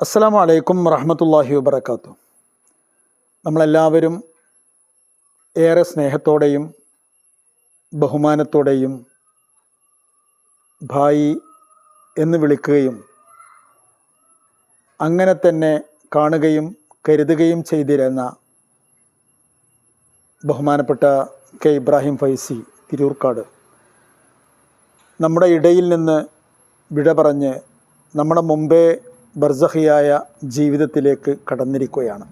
അസ്സലാമു അലൈക്കും വറഹ്മത്തുള്ളാഹി വബറകാതുഹു. നമ്മളെല്ലാവരും ഏറെ സ്നേഹത്തോടെയും ബഹുമാനത്തോടെയും ഭായി എന്ന് വിളിക്കുകയും അങ്ങനെ തന്നെ കാണുകയും കരുതുകയും ചെയ്തിരുന്ന ബഹുമാനപ്പെട്ട കെ ഇബ്രാഹിം ഫൈസി തിരൂർക്കാട് നമ്മുടെ ഇടയിൽ നിന്ന് വിട പറഞ്ഞ് നമ്മുടെ മുമ്പേ ബർസഖിയായ ജീവിതത്തിലേക്ക് കടന്നിരിക്കുകയാണ്.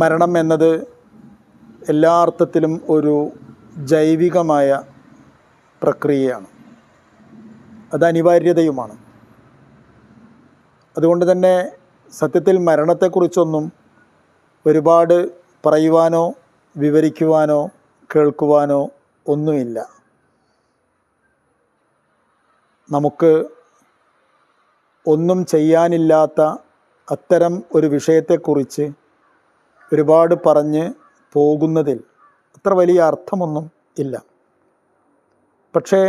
മരണം എന്നത് എല്ലാ അർത്ഥത്തിലും ഒരു ജൈവികമായ പ്രക്രിയയാണ്, അത് അനിവാര്യതയുമാണ്. അതുകൊണ്ട് തന്നെ സത്യത്തിൽ മരണത്തെക്കുറിച്ചൊന്നും ഒരുപാട് പറയുവാനോ വിവരിക്കുവാനോ കേൾക്കുവാനോ ഒന്നുമില്ല. നമുക്ക് ഒന്നും ചെയ്യാനില്ലാത്ത അത്തരം ഒരു വിഷയത്തെക്കുറിച്ച് ഒരുപാട് പറഞ്ഞ് പോകുന്നതിൽ അത്ര വലിയ അർത്ഥമൊന്നും ഇല്ല. പക്ഷേ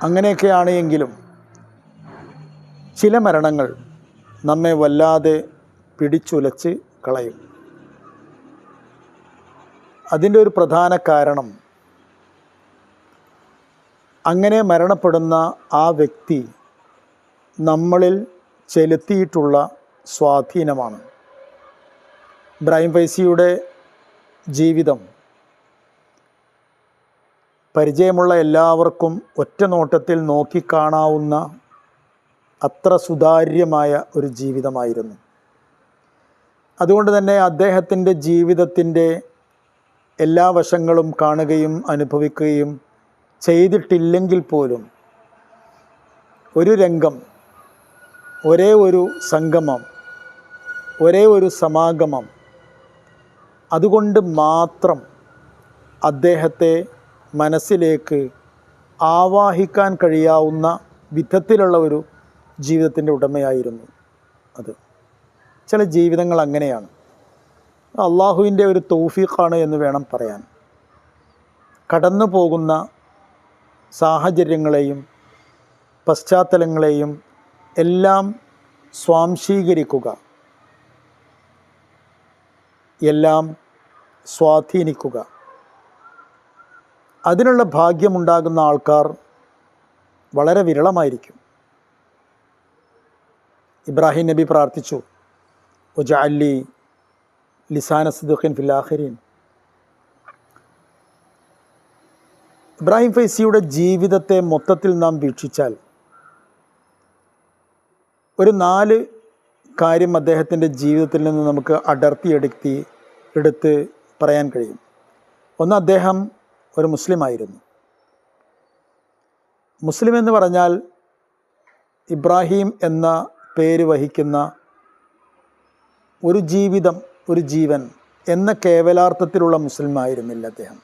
അങ്ങനെയൊക്കെയാണ് എങ്കിലും ചില മരണങ്ങൾ നമ്മെ വല്ലാതെ പിടിച്ചുലച്ച് കളയും. അതിൻ്റെ ഒരു പ്രധാന കാരണം അങ്ങനെ മരണപ്പെടുന്ന ആ വ്യക്തി നമ്മളിൽ ചെലുത്തിയിട്ടുള്ള സ്വാധീനമാണ്. ഇബ്രാഹിം ഫൈസിയുടെ ജീവിതം പരിചയമുള്ള എല്ലാവർക്കും ഒറ്റ നോട്ടത്തിൽ നോക്കിക്കാണാവുന്ന അത്ര സുതാര്യമായ ഒരു ജീവിതമായിരുന്നു. അതുകൊണ്ട് തന്നെ അദ്ദേഹത്തിൻ്റെ ജീവിതത്തിൻ്റെ എല്ലാ വശങ്ങളും കാണുകയും അനുഭവിക്കുകയും ചെയ്തിട്ടില്ലെങ്കിൽ പോലും ഒരു രംഗം, ഒരേ ഒരു സംഗമം, ഒരേ ഒരു സമാഗമം, അതുകൊണ്ട് മാത്രം അദ്ദേഹത്തെ മനസ്സിലേക്ക് ആവാഹിക്കാൻ കഴിയാവുന്ന വിധത്തിലുള്ള ഒരു ജീവിതത്തിൻ്റെ ഉടമയായിരുന്നു അത്. ചില ജീവിതങ്ങൾ അങ്ങനെയാണ്, അള്ളാഹുവിൻ്റെ ഒരു തൗഫീഖാണ് എന്ന് വേണം പറയാൻ. കടന്നു പോകുന്ന സാഹചര്യങ്ങളെയും പശ്ചാത്തലങ്ങളെയും എല്ലാം സ്വാംശീകരിക്കുക, എല്ലാം സ്വാധീനിക്കുക, അതിനുള്ള ഭാഗ്യമുണ്ടാകുന്ന ആൾക്കാർ വളരെ വിരളമായിരിക്കും. ഇബ്രാഹിം നബി പ്രാർത്ഥിച്ചു, വജഅല്ലി ലിസാന സിദ്ഖിൻ ഫിൽ ആഖിരീൻ. ഇബ്രാഹിം ഫൈസിയുടെ ജീവിതത്തെ മൊത്തത്തിൽ നാം വീക്ഷിച്ചാൽ ഒരു 4 കാര്യം അദ്ദേഹത്തിൻ്റെ ജീവിതത്തിൽ നിന്ന് നമുക്ക് എടുത്ത് പറയാൻ കഴിയും. ഒന്ന്, അദ്ദേഹം ഒരു മുസ്ലിമായിരുന്നു. മുസ്ലിം എന്ന് പറഞ്ഞാൽ ഇബ്രാഹിം എന്ന പേര് വഹിക്കുന്ന ഒരു ജീവിതം, ഒരു ജീവൻ എന്ന കേവലാർത്ഥത്തിലുള്ള മുസ്ലിമായിരുന്നില്ല അദ്ദേഹം.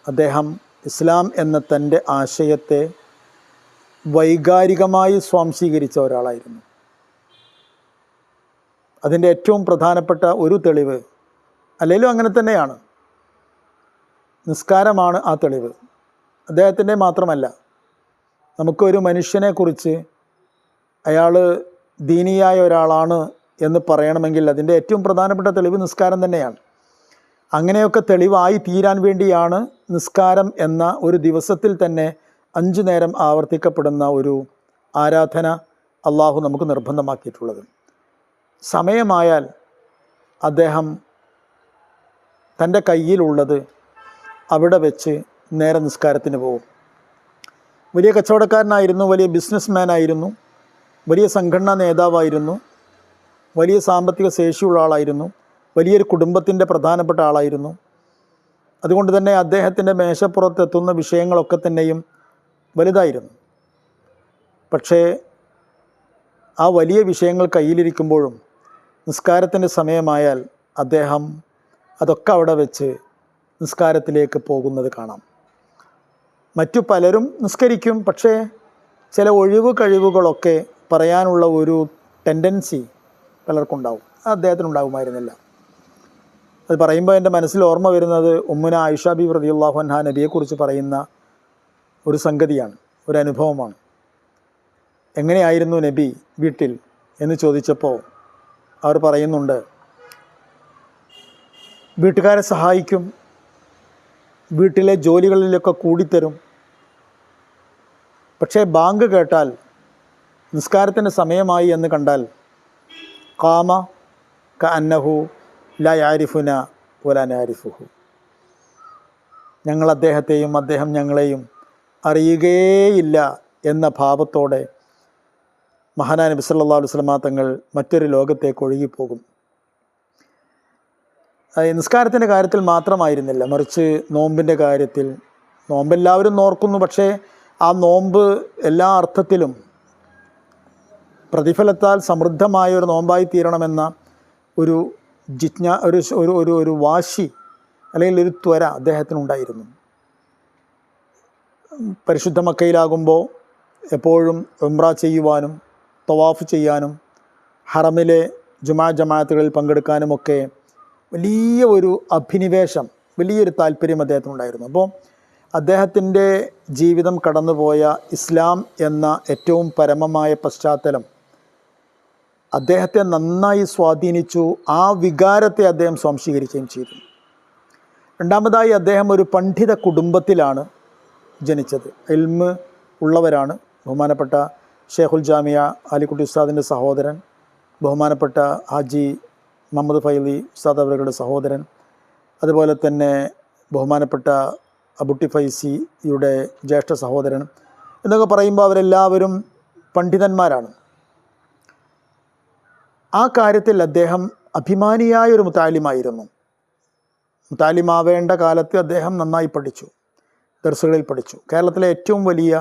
അദ്ദേഹം ഇസ്ലാം എന്ന തൻ്റെ ആശയത്തെ വൈകാരികമായി സ്വാംശീകരിച്ച ഒരാളായിരുന്നു. അതിൻ്റെ ഏറ്റവും പ്രധാനപ്പെട്ട ഒരു തെളിവ്, അല്ലെങ്കിലും അങ്ങനെ തന്നെയാണ്, നിസ്കാരമാണ് ആ തെളിവ്. അദ്ദേഹത്തിൻ്റെ മാത്രമല്ല, നമുക്കൊരു മനുഷ്യനെക്കുറിച്ച് അയാൾ ദീനിയായ ഒരാളാണ് എന്ന് പറയണമെങ്കിൽ അതിൻ്റെ ഏറ്റവും പ്രധാനപ്പെട്ട തെളിവ് നിസ്കാരം തന്നെയാണ്. അങ്ങനെയൊക്കെ തെളിവായി തീരാൻ വേണ്ടിയാണ് നിസ്കാരം എന്ന ഒരു ദിവസത്തിൽ തന്നെ 5 നേരം ആവർത്തിക്കപ്പെടുന്ന ഒരു ആരാധന അള്ളാഹു നമുക്ക് നിർബന്ധമാക്കിയിട്ടുള്ളത്. സമയമായാൽ അദ്ദേഹം തൻ്റെ കയ്യിലുള്ളത് അവിടെ വെച്ച് നേരെ നിസ്കാരത്തിന് പോകും. വലിയ കച്ചവടക്കാരനായിരുന്നു, വലിയ ബിസിനസ് ആയിരുന്നു, വലിയ സംഘടനാ നേതാവായിരുന്നു, വലിയ സാമ്പത്തിക ശേഷിയുള്ള ആളായിരുന്നു, വലിയൊരു കുടുംബത്തിൻ്റെ പ്രധാനപ്പെട്ട ആളായിരുന്നു. അതുകൊണ്ട് തന്നെ അദ്ദേഹത്തിൻ്റെ മേശപ്പുറത്തെത്തുന്ന വിഷയങ്ങളൊക്കെ തന്നെയും വലുതായിരുന്നു. പക്ഷേ ആ വലിയ വിഷയങ്ങൾ കയ്യിലിരിക്കുമ്പോഴും നിസ്കാരത്തിൻ്റെ സമയമായാൽ അദ്ദേഹം അതൊക്കെ അവിടെ വെച്ച് നിസ്കാരത്തിലേക്ക് പോകുന്നത് കാണാം. മറ്റു പലരും നിസ്കരിക്കും, പക്ഷേ ചില ഒഴിവ് കഴിവുകളൊക്കെ പറയാനുള്ള ഒരു ടെൻഡൻസി പലർക്കുണ്ടാവും. അദ്ദേഹത്തിനുണ്ടാകുമായിരുന്നില്ല. അത് പറയുമ്പോൾ എൻ്റെ മനസ്സിൽ ഓർമ്മ വരുന്നത് ഉമ്മുന ആയിഷ ബിബി റളിയല്ലാഹു അൻഹാ നബിയെക്കുറിച്ച് പറയുന്ന ഒരു സംഗതിയാണ്, ഒരു അനുഭവമാണ്. എങ്ങനെയായിരുന്നു നബി വീട്ടിൽ എന്ന് ചോദിച്ചപ്പോൾ അവർ പറയുന്നുണ്ട്, വീട്ടുകാരെ സഹായിക്കും, വീട്ടിലെ ജോലികളിലൊക്കെ കൂടിത്തരും. പക്ഷേ ബാങ്ക് കേട്ടാൽ, നിസ്കാരത്തിൻ്റെ സമയമായി എന്ന് കണ്ടാൽ, ഖാമ കഅന്നഹു ലാ യഅരിഫുന വലാ നഅരിഫുഹു, ഞങ്ങൾ അദ്ദേഹത്തെയും അദ്ദേഹം ഞങ്ങളെയും അറിയുകയേയില്ല എന്ന ഭാവത്തോടെ മഹാനായ നബി സല്ലല്ലാഹു അലൈഹി വസല്ലമ തങ്ങൾ മറ്റൊരു ലോകത്തേക്ക് ഒഴുകിപ്പോകും. നിസ്കാരത്തിൻ്റെ കാര്യത്തിൽ മാത്രമായിരുന്നില്ല, മറിച്ച് നോമ്പിൻ്റെ കാര്യത്തിൽ. നോമ്പെല്ലാവരും നോർക്കുന്നു, പക്ഷേ ആ നോമ്പ് എല്ലാ അർത്ഥത്തിലും പ്രതിഫലത്താൽ സമൃദ്ധമായ ഒരു നോമ്പായി തീരണമെന്ന ഒരു ഒരു വാശി അല്ലെങ്കിൽ ഒരു ത്വര അദ്ദേഹത്തിനുണ്ടായിരുന്നു. പരിശുദ്ധ മക്കയിലാകുമ്പോൾ എപ്പോഴും ഉംറ ചെയ്യുവാനും തവാഫ് ചെയ്യാനും ഹറമിലെ ജമാഅത്തുകളിൽ പങ്കെടുക്കാനുമൊക്കെ വലിയ ഒരു അഭിനിവേശം, വലിയൊരു താല്പര്യം അദ്ദേഹത്തിനുണ്ടായിരുന്നു. അപ്പോൾ അദ്ദേഹത്തിൻ്റെ ജീവിതം കടന്നുപോയ ഇസ്ലാം എന്ന ഏറ്റവും പരമമായ പശ്ചാത്തലം അദ്ദേഹത്തെ നന്നായി സ്വാധീനിച്ചു. ആ വികാരത്തെ അദ്ദേഹം സ്വാംശീകരിക്കുകയും ചെയ്തു. രണ്ടാമതായി, അദ്ദേഹം ഒരു പണ്ഡിത കുടുംബത്തിലാണ് ജനിച്ചത്. ഇൽമ് ഉള്ളവരാണ്. ബഹുമാനപ്പെട്ട ഷേഖുൽ ജാമിയ അലിക്കുട്ടി ഉസ്താദിൻ്റെ സഹോദരൻ, ബഹുമാനപ്പെട്ട ഹാജി മുഹമ്മദ് ഫൈലി ഉസ്താദ് അവരുടെ സഹോദരൻ, അതുപോലെ തന്നെ ബഹുമാനപ്പെട്ട അബുട്ടി ഫൈസിയുടെ ജ്യേഷ്ഠ സഹോദരൻ എന്നൊക്കെ പറയുമ്പോൾ അവരെല്ലാവരും പണ്ഡിതന്മാരാണ്. ആ കാര്യത്തിൽ അദ്ദേഹം അഭിമാനിയായൊരു മുത്താലിമായിരുന്നു. മുത്താലിമാവേണ്ട കാലത്ത് അദ്ദേഹം നന്നായി പഠിച്ചു, ദർസുകളിൽ പഠിച്ചു. കേരളത്തിലെ ഏറ്റവും വലിയ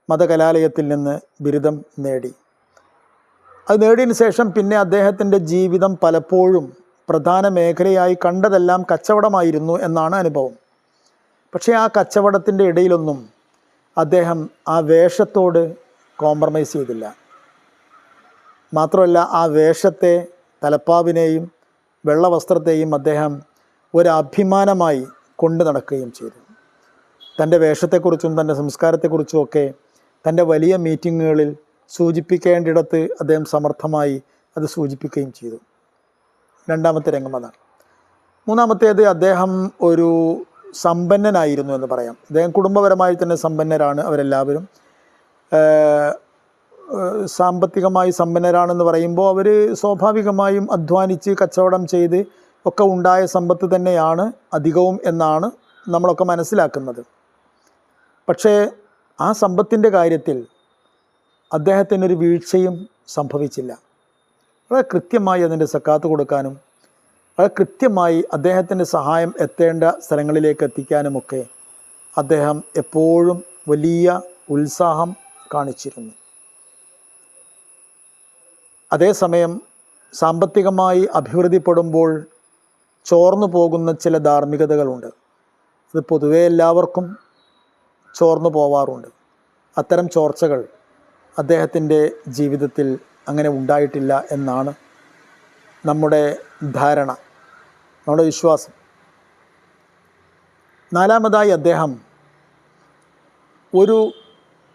മതകലാലയത്തിൽ നിന്ന് ബിരുദം നേടി. അത് നേടിയതിന് ശേഷം പിന്നെ അദ്ദേഹത്തിൻ്റെ ജീവിതം പലപ്പോഴും പ്രധാന മേഖലയായി കണ്ടതെല്ലാം കച്ചവടമായിരുന്നു എന്നാണ് അനുഭവം. പക്ഷേ ആ കച്ചവടത്തിൻ്റെ ഇടയിലൊന്നും അദ്ദേഹം ആ വേഷത്തോട് കോംപ്രമൈസ് ചെയ്തില്ല. മാത്രമല്ല, ആ വേഷത്തെ, തലപ്പാവിനെയും വെള്ളവസ്ത്രത്തെയും അദ്ദേഹം ഒരഭിമാനമായി കൊണ്ടു നടക്കുകയും ചെയ്തു. തൻ്റെ വേഷത്തെക്കുറിച്ചും തൻ്റെ സംസ്കാരത്തെക്കുറിച്ചുമൊക്കെ തൻ്റെ വലിയ മീറ്റിങ്ങുകളിൽ സൂചിപ്പിക്കേണ്ടിടത്ത് അദ്ദേഹം സമർത്ഥമായി അത് സൂചിപ്പിക്കുകയും ചെയ്തു. രണ്ടാമത്തെ രംഗം അതാണ്. മൂന്നാമത്തേത്, അദ്ദേഹം ഒരു സമ്പന്നനായിരുന്നു എന്ന് പറയാം. അദ്ദേഹം കുടുംബപരമായി തന്നെ സമ്പന്നരാണ് അവരെല്ലാവരും. സാമ്പത്തികമായി സമ്പന്നരാണെന്ന് പറയുമ്പോൾ അവർ സ്വാഭാവികമായും അധ്വാനിച്ച് കച്ചവടം ചെയ്ത് ഒക്കെ ഉണ്ടായ സമ്പത്ത് തന്നെയാണ് അധികവും എന്നാണ് നമ്മളൊക്കെ മനസ്സിലാക്കുന്നത്. പക്ഷേ ആ സമ്പത്തിൻ്റെ കാര്യത്തിൽ അദ്ദേഹത്തിനൊരു വീഴ്ചയും സംഭവിച്ചില്ല. വളരെ കൃത്യമായി അതിൻ്റെ സക്കാത്ത് കൊടുക്കാനും വളരെ കൃത്യമായി അദ്ദേഹത്തിൻ്റെ സഹായം എത്തേണ്ട സ്ഥലങ്ങളിലേക്ക് എത്തിക്കാനുമൊക്കെ അദ്ദേഹം എപ്പോഴും വലിയ ഉത്സാഹം കാണിച്ചിരുന്നു. അതേസമയം സാമ്പത്തികമായി അഭിവൃദ്ധിപ്പെടുമ്പോൾ ചോർന്നു പോകുന്ന ചില ധാർമ്മികതകളുണ്ട്. അത് പൊതുവെ എല്ലാവർക്കും ചോർന്നു പോവാറുണ്ട്. അത്തരം ചോർച്ചകൾ അദ്ദേഹത്തിൻ്റെ ജീവിതത്തിൽ അങ്ങനെ ഉണ്ടായിട്ടില്ല എന്നാണ് നമ്മുടെ ധാരണ, നമ്മുടെ വിശ്വാസം. നാലാമതായി, അദ്ദേഹം ഒരു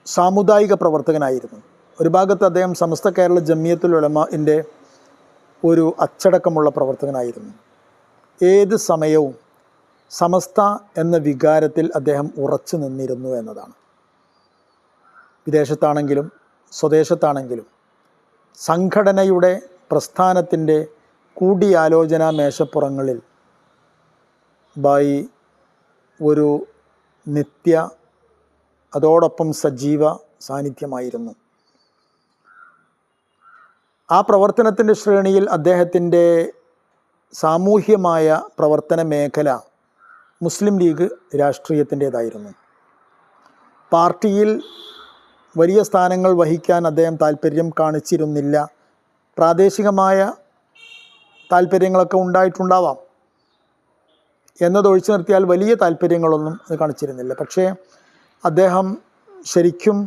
സാമുദായിക പ്രവർത്തകനായിരുന്നു. ഒരു ഭാഗത്ത് അദ്ദേഹം സമസ്ത കേരള ജമിയത്തുൽ ഉലമാഇൻ്റെ ഒരു അച്ചടക്കമുള്ള പ്രവർത്തകനായിരുന്നു. ഏത് സമയവും സമസ്ത എന്ന വികാരത്തിൽ അദ്ദേഹം ഉറച്ചു നിന്നിരുന്നു എന്നതാണ്. വിദേശത്താണെങ്കിലും സ്വദേശത്താണെങ്കിലും സംഘടനയുടെ പ്രസ്ഥാനത്തിൻ്റെ കൂടിയാലോചനാ മേശപ്പുറങ്ങളിൽ ബായി ഒരു നിത്യ, അതോടൊപ്പം സജീവ സാന്നിധ്യമായിരുന്നു. ആ പ്രവർത്തനത്തിൻ്റെ ശ്രേണിയിൽ അദ്ദേഹത്തിൻ്റെ സാമൂഹ്യമായ പ്രവർത്തന മേഖല മുസ്ലിം ലീഗ് രാഷ്ട്രീയത്തിൻ്റേതായിരുന്നു. പാർട്ടിയിൽ വലിയ സ്ഥാനങ്ങൾ വഹിക്കാൻ അദ്ദേഹം താല്പര്യം കാണിച്ചിരുന്നില്ല. പ്രാദേശികമായ താല്പര്യങ്ങളൊക്കെ ഉണ്ടായിട്ടുണ്ടാവാം എന്നതൊഴിച്ചു നിർത്തിയാൽ വലിയ താല്പര്യങ്ങളൊന്നും അത് കാണിച്ചിരുന്നില്ല. പക്ഷേ അദ്ദേഹം ശരിക്കും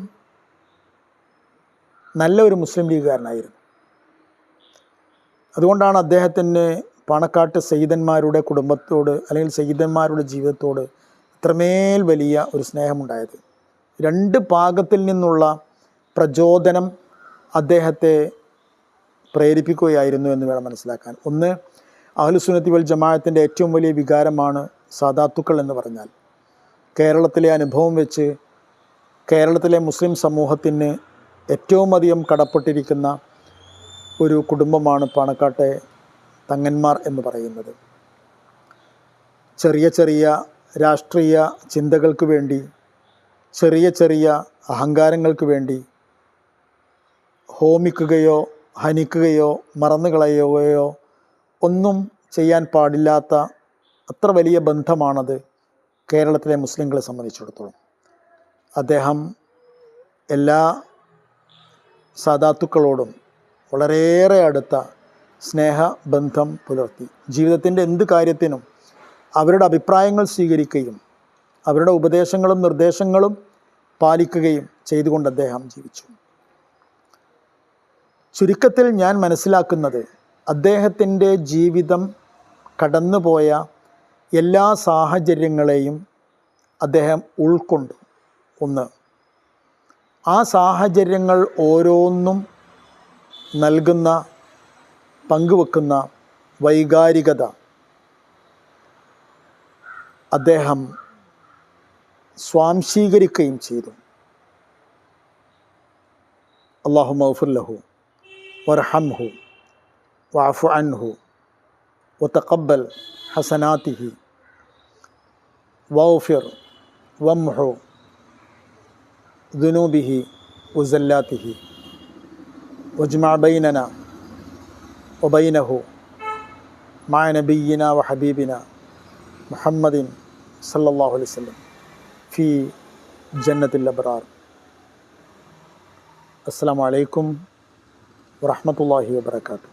നല്ലൊരു മുസ്ലിം ലീഗുകാരനായിരുന്നു. അതുകൊണ്ടാണ് അദ്ദേഹത്തിന് പാണക്കാട്ട് സയ്യിദന്മാരുടെ കുടുംബത്തോട് അല്ലെങ്കിൽ സയ്യിദന്മാരുടെ ജീവിതത്തോട് ഇത്രമേൽ വലിയ ഒരു സ്നേഹമുണ്ടായത്. രണ്ട് ഭാഗത്തിൽ നിന്നുള്ള പ്രചോദനം അദ്ദേഹത്തെ പ്രേരിപ്പിക്കുകയായിരുന്നു എന്ന് വേണം മനസ്സിലാക്കാൻ. ഒന്ന്, അഹ്ലുസുന്നത്തി വൽ ജമാഅത്തിൻ്റെ ഏറ്റവും വലിയ വികാരമാണ് സാദാത്തുക്കൾ എന്ന് പറഞ്ഞാൽ. കേരളത്തിലെ അനുഭവം വെച്ച് കേരളത്തിലെ മുസ്ലിം സമൂഹത്തിന് ഏറ്റവും അധികം കടപ്പെട്ടിരിക്കുന്ന ഒരു കുടുംബമാണ് പാണക്കാട്ടെ തങ്ങന്മാർ എന്ന് പറയുന്നത്. ചെറിയ ചെറിയ രാഷ്ട്രീയ ചിന്തകൾക്ക് വേണ്ടി, ചെറിയ ചെറിയ അഹങ്കാരങ്ങൾക്ക് വേണ്ടി ഹോമിക്കുകയോ ഹനിക്കുകയോ മറന്നുകളയുകയോ ഒന്നും ചെയ്യാൻ പാടില്ലാത്ത അത്ര വലിയ ബന്ധമാണത് കേരളത്തിലെ മുസ്ലിങ്ങളെ സംബന്ധിച്ചിടത്തോളം. അദ്ദേഹം എല്ലാ സാദാത്തുക്കളോടും വളരെയേറെ അടുത്ത സ്നേഹബന്ധം പുലർത്തി. ജീവിതത്തിൻ്റെ എന്ത് കാര്യത്തിനും അവരുടെ അഭിപ്രായങ്ങൾ സ്വീകരിക്കുകയും അവരുടെ ഉപദേശങ്ങളും നിർദ്ദേശങ്ങളും പാലിക്കുകയും ചെയ്തുകൊണ്ട് അദ്ദേഹം ജീവിച്ചു. ചുരുക്കത്തിൽ ഞാൻ മനസ്സിലാക്കുന്നത്, അദ്ദേഹത്തിൻ്റെ ജീവിതം കടന്നുപോയ എല്ലാ സാഹചര്യങ്ങളെയും അദ്ദേഹം ഉൾക്കൊണ്ടു. ഒന്ന്, ആ സാഹചര്യങ്ങൾ ഓരോന്നും നൽകുന്ന, പങ്കുവെക്കുന്ന വൈകാരികത അദ്ദേഹം സ്വാംശീകരിക്കുകയും ചെയ്തു. അല്ലാഹുമ്മ ഗ്ഫിർ ലഹു വർഹംഹു വഅഫു അൻഹു വതഖബ്ബൽ ഹസനാതിഹി വഗ്ഫിർ വംഹു ദുനൂബിഹി വസല്ലാതിഹി വജ്മഅ ബൈനനാ വബൈനഹു മഅ നബിയ്യിനാ വഹബീബിനാ മുഹമ്മദിൻ സല്ലല്ലാഹു അലൈഹി വസല്ലം ഫി ജന്നത്തിൽ അബ്റാർ. അസ്സലാമു അലൈക്കും വറഹ്മത്തുള്ളാഹി വബറകാതുഹു.